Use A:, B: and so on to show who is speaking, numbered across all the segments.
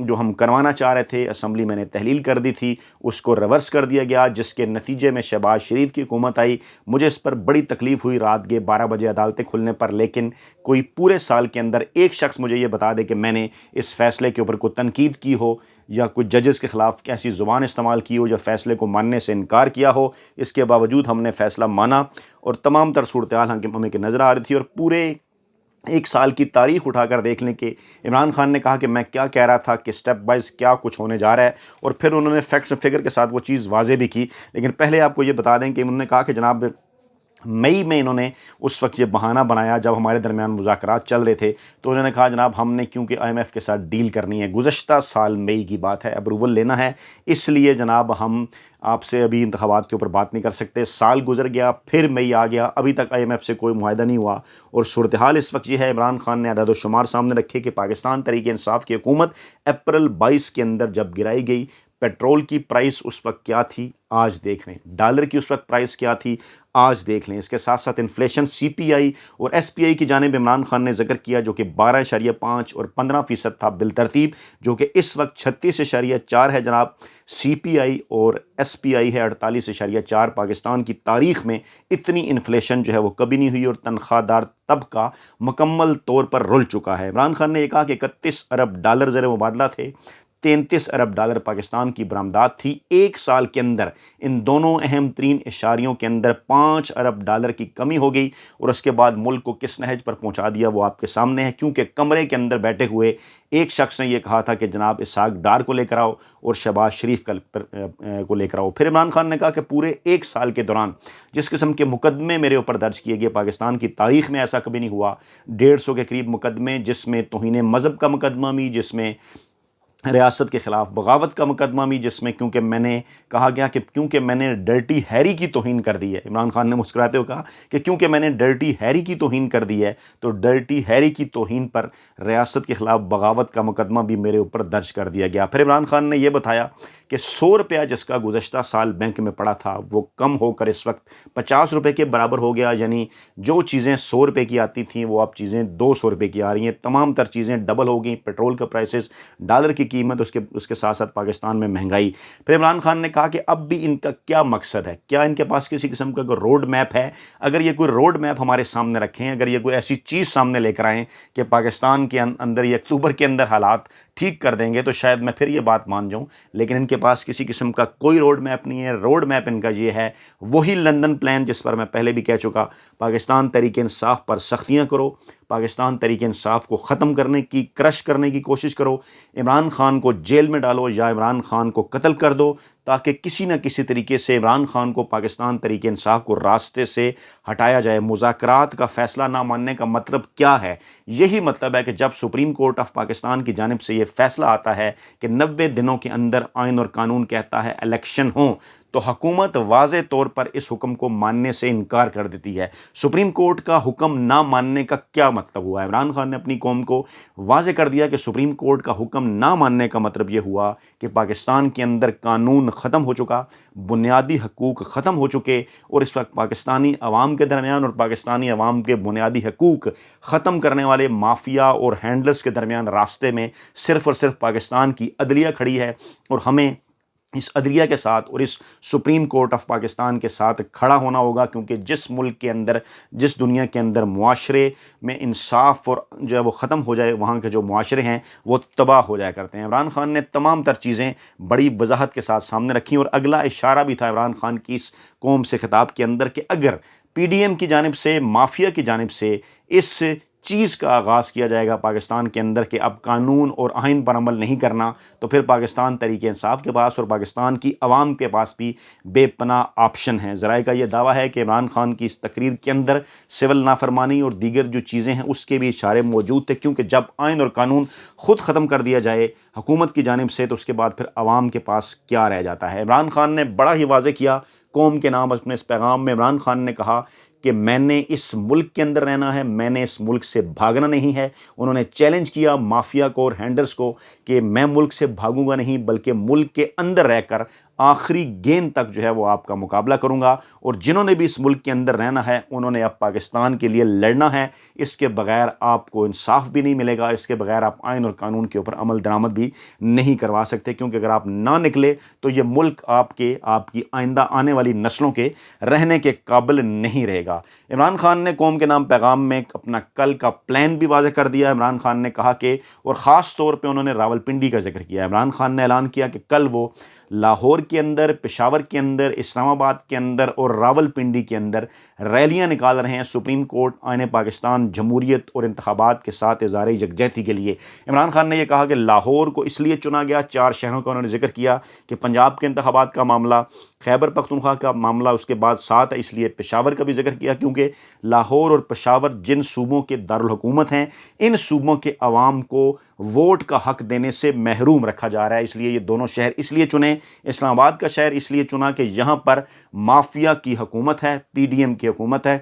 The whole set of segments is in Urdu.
A: جو ہم کروانا چاہ رہے تھے اسمبلی میں نے تحلیل کر دی تھی، اس کو ریورس کر دیا گیا، جس کے نتیجے میں شہباز شریف کی حکومت آئی۔ مجھے اس پر بڑی تکلیف ہوئی رات کے 12 بجے عدالتیں کھلنے پر، لیکن کوئی پورے سال کے اندر ایک شخص مجھے یہ بتا دے کہ میں نے اس فیصلے کے اوپر کوئی تنقید کی ہو یا کوئی ججز کے خلاف ایسی زبان استعمال کی ہو یا فیصلے کو ماننے سے انکار کیا ہو۔ اس کے باوجود ہم نے فیصلہ مانا اور تمام تر صورتحال ہمیں کہ نظر آ رہی تھی، اور پورے ایک سال کی تاریخ اٹھا کر دیکھ لیں کہ عمران خان نے کہا کہ میں کیا کہہ رہا تھا، کہ سٹیپ بائز کیا کچھ ہونے جا رہا ہے، اور پھر انہوں نے فیکٹس فگر کے ساتھ وہ چیز واضح بھی کی۔ لیکن پہلے آپ کو یہ بتا دیں کہ انہوں نے کہا کہ جناب مئی میں انہوں نے اس وقت یہ بہانہ بنایا جب ہمارے درمیان مذاکرات چل رہے تھے، تو انہوں نے کہا جناب ہم نے کیونکہ آئی ایم ایف کے ساتھ ڈیل کرنی ہے، گزشتہ سال مئی کی بات ہے، اپروول لینا ہے، اس لیے جناب ہم آپ سے ابھی انتخابات کے اوپر بات نہیں کر سکتے۔ سال گزر گیا، پھر مئی آ گیا، ابھی تک آئی ایم ایف سے کوئی معاہدہ نہیں ہوا، اور صورتحال اس وقت یہ ہے، عمران خان نے عدد و شمار سامنے رکھے کہ پاکستان تحریک انصاف کی حکومت اپریل 22 کے اندر جب گرائی گئی، پیٹرول کی پرائس اس وقت کیا تھی آج دیکھ لیں، ڈالر کی اس وقت پرائس کیا تھی آج دیکھ لیں، اس کے ساتھ ساتھ انفلیشن سی پی آئی اور ایس پی آئی کی جانب عمران خان نے ذکر کیا جو کہ 12.5 اور 15% تھا بالترتیب، جو کہ اس وقت 36.4 ہے جناب۔ سی پی آئی اور ایس پی آئی ہے 48.4۔ پاکستان کی تاریخ میں اتنی انفلیشن جو ہے وہ کبھی نہیں ہوئی، اور تنخواہ دار طبقہ مکمل طور پر رل چکا ہے۔ عمران خان نے یہ کہا کہ 31 ارب ڈالر زر مبادلہ تھے، 33 ارب ڈالر پاکستان کی برآمدات تھی۔ ایک سال کے اندر ان دونوں اہم ترین اشاریوں کے اندر 5 ارب ڈالر کی کمی ہو گئی، اور اس کے بعد ملک کو کس نہج پر پہنچا دیا وہ آپ کے سامنے ہے، کیونکہ کمرے کے اندر بیٹھے ہوئے ایک شخص نے یہ کہا تھا کہ جناب اسحاق ڈار کو لے کر آؤ اور شہباز شریف کو لے کر آؤ۔ پھر عمران خان نے کہا کہ پورے ایک سال کے دوران جس قسم کے مقدمے میرے اوپر درج کیے گئے، پاکستان کی تاریخ میں ایسا کبھی نہیں ہوا، 150 کے قریب مقدمے، جس میں توہین مذہب کا مقدمہ بھی، جس میں ریاست کے خلاف بغاوت کا مقدمہ بھی، جس میں کیونکہ میں نے کہا گیا کہ کیونکہ میں نے ڈرٹی ہیری کی توہین کر دی ہے، عمران خان نے مسکراتے ہوئے کہا کہ کیونکہ میں نے ڈرٹی ہیری کی توہین کر دی ہے، تو ڈرٹی ہیری کی توہین پر ریاست کے خلاف بغاوت کا مقدمہ بھی میرے اوپر درج کر دیا گیا۔ پھر عمران خان نے یہ بتایا کہ 100 روپیہ جس کا گزشتہ سال بینک میں پڑا تھا وہ کم ہو کر اس وقت 50 روپے کے برابر ہو گیا، یعنی جو چیزیں 100 روپے کی آتی تھیں وہ اب چیزیں 200 روپے کی آ رہی ہیں، تمام تر چیزیں ڈبل ہو گئیں، پیٹرول کا پرائسز، ڈالر کی قیمت، اس کے ساتھ ساتھ پاکستان میں مہنگائی۔ پھر عمران خان نے کہا کہ اب بھی ان کا کیا مقصد ہے، کیا ان کے پاس کسی قسم کا کوئی روڈ میپ ہے؟ اگر یہ کوئی روڈ میپ ہمارے سامنے رکھیں، اگر یہ کوئی ایسی چیز سامنے لے کر آئیں کہ پاکستان کے اندر یہ اکتوبر کے اندر حالات ٹھیک کر دیں گے، تو شاید میں پھر یہ بات مان جاؤں، لیکن ان کے پاس کسی قسم کا کوئی روڈ میپ نہیں ہے۔ روڈ میپ ان کا یہ ہے، وہی لندن پلان جس پر میں پہلے بھی کہہ چکا، پاکستان تحریک انصاف پر سختیاں کرو، پاکستان تحریک انصاف کو ختم کرنے کی، کرش کرنے کی کوشش کرو، عمران خان کو جیل میں ڈالو یا عمران خان کو قتل کر دو، تاکہ کسی نہ کسی طریقے سے عمران خان کو، پاکستان تحریک انصاف کو راستے سے ہٹایا جائے۔ مذاکرات کا فیصلہ نہ ماننے کا مطلب کیا ہے؟ یہی مطلب ہے کہ جب سپریم کورٹ آف پاکستان کی جانب سے یہ فیصلہ آتا ہے کہ 90 دنوں کے اندر آئین اور قانون کہتا ہے الیکشن ہوں، تو حکومت واضح طور پر اس حکم کو ماننے سے انکار کر دیتی ہے۔ سپریم کورٹ کا حکم نہ ماننے کا کیا مطلب ہوا؟ عمران خان نے اپنی قوم کو واضح کر دیا کہ سپریم کورٹ کا حکم نہ ماننے کا مطلب یہ ہوا کہ پاکستان کے اندر قانون ختم ہو چکا، بنیادی حقوق ختم ہو چکے، اور اس وقت پاکستانی عوام کے درمیان اور پاکستانی عوام کے بنیادی حقوق ختم کرنے والے مافیا اور ہینڈلرز کے درمیان راستے میں صرف اور صرف پاکستان کی عدلیہ کھڑی ہے، اور ہمیں اس عدلیہ کے ساتھ اور اس سپریم کورٹ آف پاکستان کے ساتھ کھڑا ہونا ہوگا، کیونکہ جس ملک کے اندر، جس دنیا کے اندر معاشرے میں انصاف اور جو ہے وہ ختم ہو جائے، وہاں کے جو معاشرے ہیں وہ تباہ ہو جایا کرتے ہیں۔ عمران خان نے تمام تر چیزیں بڑی وضاحت کے ساتھ سامنے رکھیں، اور اگلا اشارہ بھی تھا عمران خان کی اس قوم سے خطاب کے اندر کہ اگر پی ڈی ایم کی جانب سے، مافیا کی جانب سے اس چیز کا آغاز کیا جائے گا پاکستان کے اندر کہ اب قانون اور آئین پر عمل نہیں کرنا، تو پھر پاکستان تحریک انصاف کے پاس اور پاکستان کی عوام کے پاس بھی بے پناہ آپشن ہیں۔ ذرائع کا یہ دعویٰ ہے کہ عمران خان کی اس تقریر کے اندر سول نافرمانی اور دیگر جو چیزیں ہیں اس کے بھی اشارے موجود تھے، کیونکہ جب آئین اور قانون خود ختم کر دیا جائے حکومت کی جانب سے، تو اس کے بعد پھر عوام کے پاس کیا رہ جاتا ہے۔ عمران خان نے بڑا ہی واضح کیا قوم کے نام اپنے اس پیغام میں۔ عمران خان نے کہا کہ میں نے اس ملک کے اندر رہنا ہے، میں نے اس ملک سے بھاگنا نہیں ہے۔ انہوں نے چیلنج کیا مافیا کو اور ہینڈلرز کو کہ میں ملک سے بھاگوں گا نہیں، بلکہ ملک کے اندر رہ کر آخری گیند تک جو ہے وہ آپ کا مقابلہ کروں گا، اور جنہوں نے بھی اس ملک کے اندر رہنا ہے انہوں نے اب پاکستان کے لیے لڑنا ہے۔ اس کے بغیر آپ کو انصاف بھی نہیں ملے گا، اس کے بغیر آپ آئین اور قانون کے اوپر عمل درآمد بھی نہیں کروا سکتے، کیونکہ اگر آپ نہ نکلے تو یہ ملک آپ کی آئندہ آنے والی نسلوں کے رہنے کے قابل نہیں رہے گا۔ عمران خان نے قوم کے نام پیغام میں اپنا کل کا پلان بھی واضح کر دیا۔ عمران خان نے کہا کہ، اور خاص طور پہ انہوں نے راولپنڈی کا ذکر کیا، عمران خان نے اعلان کیا کہ کل وہ لاہور کے اندر، پشاور کے اندر، اسلام آباد کے اندر اور راولپنڈی کے اندر ریلیاں نکال رہے ہیں سپریم کورٹ، آئین پاکستان، جمہوریت اور انتخابات کے ساتھ اظہار یکجہتی کے لیے۔ عمران خان نے یہ کہا کہ لاہور کو اس لیے چنا گیا، 4 شہروں کا انہوں نے ذکر کیا کہ پنجاب کے انتخابات کا معاملہ، خیبر پختونخوا کا معاملہ اس کے بعد ساتھ ہے، اس لیے پشاور کا بھی ذکر کیا، کیونکہ لاہور اور پشاور جن صوبوں کے دارالحکومت ہیں، ان صوبوں کے عوام کو ووٹ کا حق دینے سے محروم رکھا جا رہا ہے، اس لیے یہ دونوں شہر اس لیے چنے۔ اسلام آباد کا شہر اس لیے چنا کہ یہاں پر مافیا کی حکومت ہے، پی ڈی ایم کی حکومت ہے۔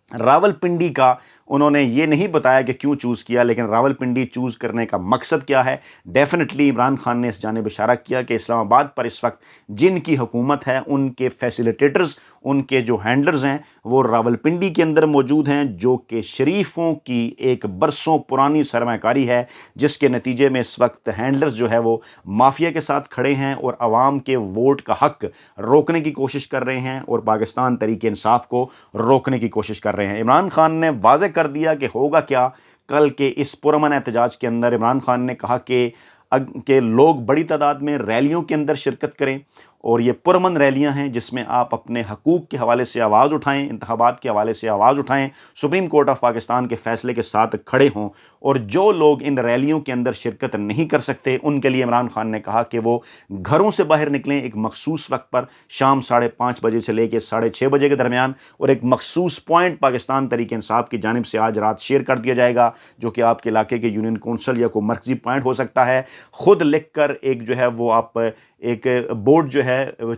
A: راولپنڈی کا انہوں نے یہ نہیں بتایا کہ کیوں چوز کیا، لیکن راولپنڈی چوز کرنے کا مقصد کیا ہے؟ ڈیفینیٹلی عمران خان نے اس جانب اشارہ کیا کہ اسلام آباد پر اس وقت جن کی حکومت ہے، ان کے فیسیلیٹیٹرز، ان کے جو ہینڈلرز ہیں وہ راولپنڈی کے اندر موجود ہیں، جو کہ شریفوں کی ایک برسوں پرانی سرمایہ کاری ہے، جس کے نتیجے میں اس وقت ہینڈلرز جو ہے وہ مافیا کے ساتھ کھڑے ہیں اور عوام کے ووٹ کا حق روکنے کی کوشش کر رہے ہیں اور پاکستان تحریک انصاف کو روکنے کی کوشش کر رہے ہیں۔ عمران خان نے واضح کر دیا کہ ہوگا کیا کل کے اس پرامن احتجاج کے اندر۔ عمران خان نے کہا کہ لوگ بڑی تعداد میں ریلیوں کے اندر شرکت کریں، اور یہ پرامن ریلیاں ہیں جس میں آپ اپنے حقوق کے حوالے سے آواز اٹھائیں، انتخابات کے حوالے سے آواز اٹھائیں، سپریم کورٹ آف پاکستان کے فیصلے کے ساتھ کھڑے ہوں، اور جو لوگ ان ریلیوں کے اندر شرکت نہیں کر سکتے ان کے لیے عمران خان نے کہا کہ وہ گھروں سے باہر نکلیں ایک مخصوص وقت پر، شام 5:30 بجے سے لے کے 6:30 بجے کے درمیان، اور ایک مخصوص پوائنٹ پاکستان تحریک انصاف کی جانب سے آج رات شیئر کر دیا جائے گا، جو کہ آپ کے علاقے کے یونین کونسل یا کوئی مرکزی پوائنٹ ہو سکتا ہے۔ خود لکھ کر ایک جو ہے وہ آپ ایک بورڈ جو ہے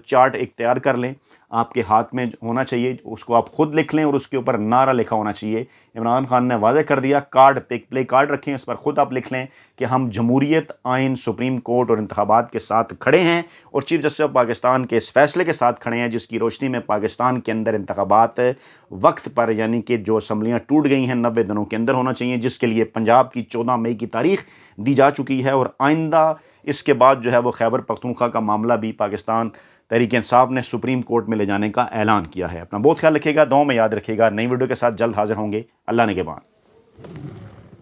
A: چارٹ ایک تیار کر لیں، آپ کے ہاتھ میں ہونا چاہیے، اس کو آپ خود لکھ لیں اور اس کے اوپر نعرہ لکھا ہونا چاہیے۔ عمران خان نے واضح کر دیا، کارڈ پلے کارڈ رکھیں، اس پر خود آپ لکھ لیں کہ ہم جمہوریت، آئین، سپریم کورٹ اور انتخابات کے ساتھ کھڑے ہیں، اور چیف جسٹس آف پاکستان کے اس فیصلے کے ساتھ کھڑے ہیں جس کی روشنی میں پاکستان کے اندر انتخابات وقت پر، یعنی کہ جو اسمبلیاں ٹوٹ گئی ہیں 90 دنوں کے اندر ہونا چاہیے، جس کے لیے پنجاب کی 14 مئی کی تاریخ دی جا چکی ہے، اور آئندہ اس کے بعد جو ہے وہ خیبر پختونخوا کا معاملہ بھی پاکستان تحریک انصاف نے سپریم کورٹ میں لے جانے کا اعلان کیا ہے۔ اپنا بہت خیال رکھیے گا، دعاؤں میں یاد رکھیے گا۔ نئی ویڈیو کے ساتھ جلد حاضر ہوں گے۔ اللہ نگہبان۔